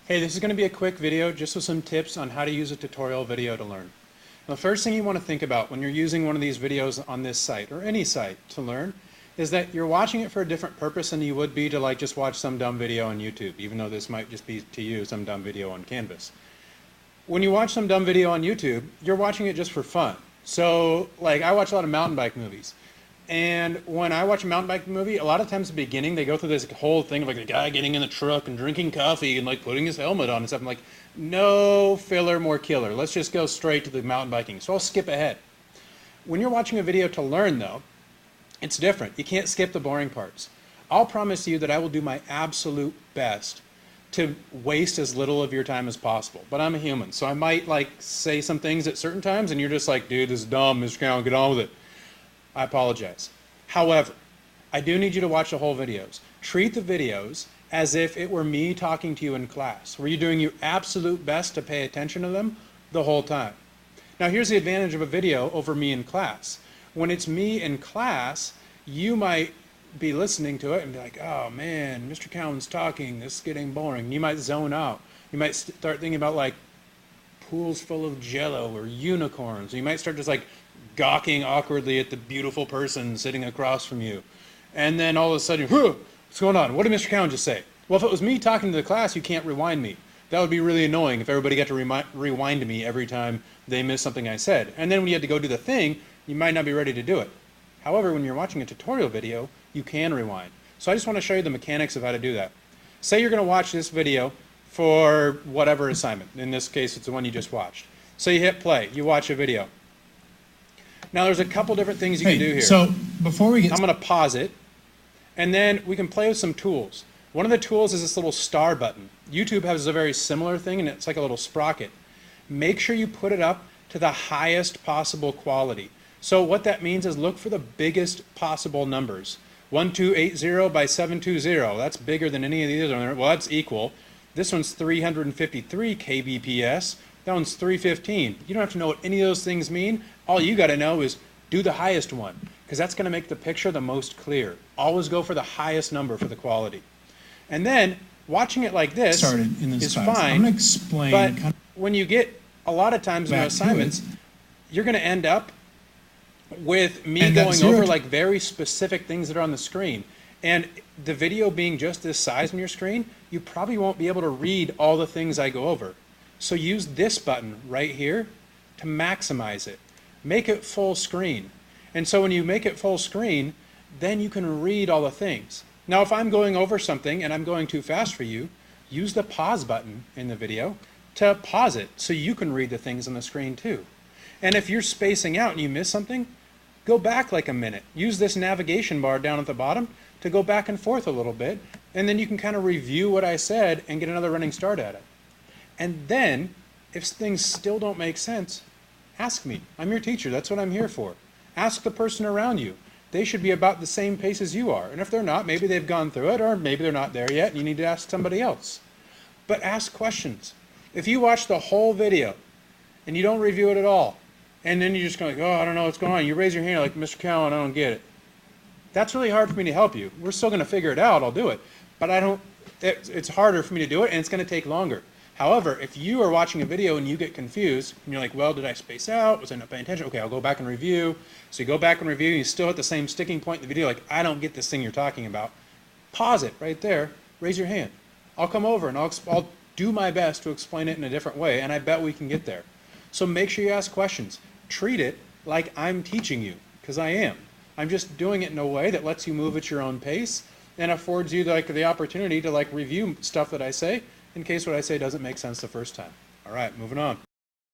Hey, this is going to be a quick video just with some tips on how to use a tutorial video to learn. The first thing you want to think about when you're using one of these videos on this site or any site to learn is that you're watching it for a different purpose than you would be to just watch some dumb video on YouTube, even though this might just be to you some dumb video on Canvas. When you watch some dumb video on YouTube, you're watching it just for fun. So I watch a lot of mountain bike movies. And when I watch a mountain bike movie, a lot of times at the beginning, they go through this whole thing of a guy getting in the truck and drinking coffee and putting his helmet on and stuff. I'm like, no filler, more killer. Let's just go straight to the mountain biking. So I'll skip ahead. When you're watching a video to learn, though, it's different. You can't skip the boring parts. I'll promise you that I will do my absolute best to waste as little of your time as possible. But I'm a human, so I might say some things at certain times, and you're just like, dude, this is dumb, Mr. Cowan, get on with it. I apologize. However, I do need you to watch the whole videos. Treat the videos as if it were me talking to you in class, where you're doing your absolute best to pay attention to them the whole time. Now here's the advantage of a video over me in class. When it's me in class, you might be listening to it and be like, oh man, Mr. Cowan's talking, this is getting boring. You might zone out. You might start thinking about pools full of jello or unicorns. You might start just gawking awkwardly at the beautiful person sitting across from you. And then all of a sudden, what's going on? What did Mr. Cowan just say? Well, if it was me talking to the class, you can't rewind me. That would be really annoying if everybody got to rewind me every time they missed something I said. And then when you had to go do the thing, you might not be ready to do it. However, when you're watching a tutorial video, you can rewind. So I just want to show you the mechanics of how to do that. Say you're going to watch this video for whatever assignment. In this case, it's the one you just watched. So you hit play. You watch a video. Now there's a couple different things you can do here. So before we get... I'm going to pause it, and then we can play with some tools. One of the tools is this little star button. YouTube has a very similar thing, and it's like a little sprocket. Make sure you put it up to the highest possible quality. So what that means is look for the biggest possible numbers. 1280 by 720, that's bigger than any of these. Well, that's equal. This one's 353 kbps. That one's 315. You don't have to know what any of those things mean. All you got to know is do the highest one, because that's going to make the picture the most clear. Always go for the highest number for the quality. And then watching it like this is fine. I'm going to explain. But when you get a lot of times in assignments, you're going to end up with me going over very specific things that are on the screen. And the video being just this size on your screen, you probably won't be able to read all the things I go over. So use this button right here to maximize it. Make it full screen. And so when you make it full screen, then you can read all the things. Now if I'm going over something and I'm going too fast for you, use the pause button in the video to pause it so you can read the things on the screen too. And if you're spacing out and you miss something, go back a minute. Use this navigation bar down at the bottom to go back and forth a little bit, and then you can kind of review what I said and get another running start at it. And then, if things still don't make sense, ask me. I'm your teacher. That's what I'm here for. Ask the person around you. They should be about the same pace as you are. And if they're not, maybe they've gone through it, or maybe they're not there yet, and you need to ask somebody else. But ask questions. If you watch the whole video and you don't review it at all, and then you're just going oh, I don't know what's going on, you raise your hand like, Mr. Cowan, I don't get it. That's really hard for me to help you. We're still going to figure it out. I'll do it. But it's harder for me to do it, and it's going to take longer. However, if you are watching a video and you get confused, and you're like, well, did I space out? Was I not paying attention? Okay, I'll go back and review. So you go back and review, and you still hit the same sticking point in the video, like, I don't get this thing you're talking about. Pause it right there. Raise your hand. I'll come over, and I'll do my best to explain it in a different way, and I bet we can get there. So make sure you ask questions. Treat it like I'm teaching you, because I am. I'm just doing it in a way that lets you move at your own pace and affords you the opportunity to review stuff that I say in case what I say doesn't make sense the first time. All right, moving on.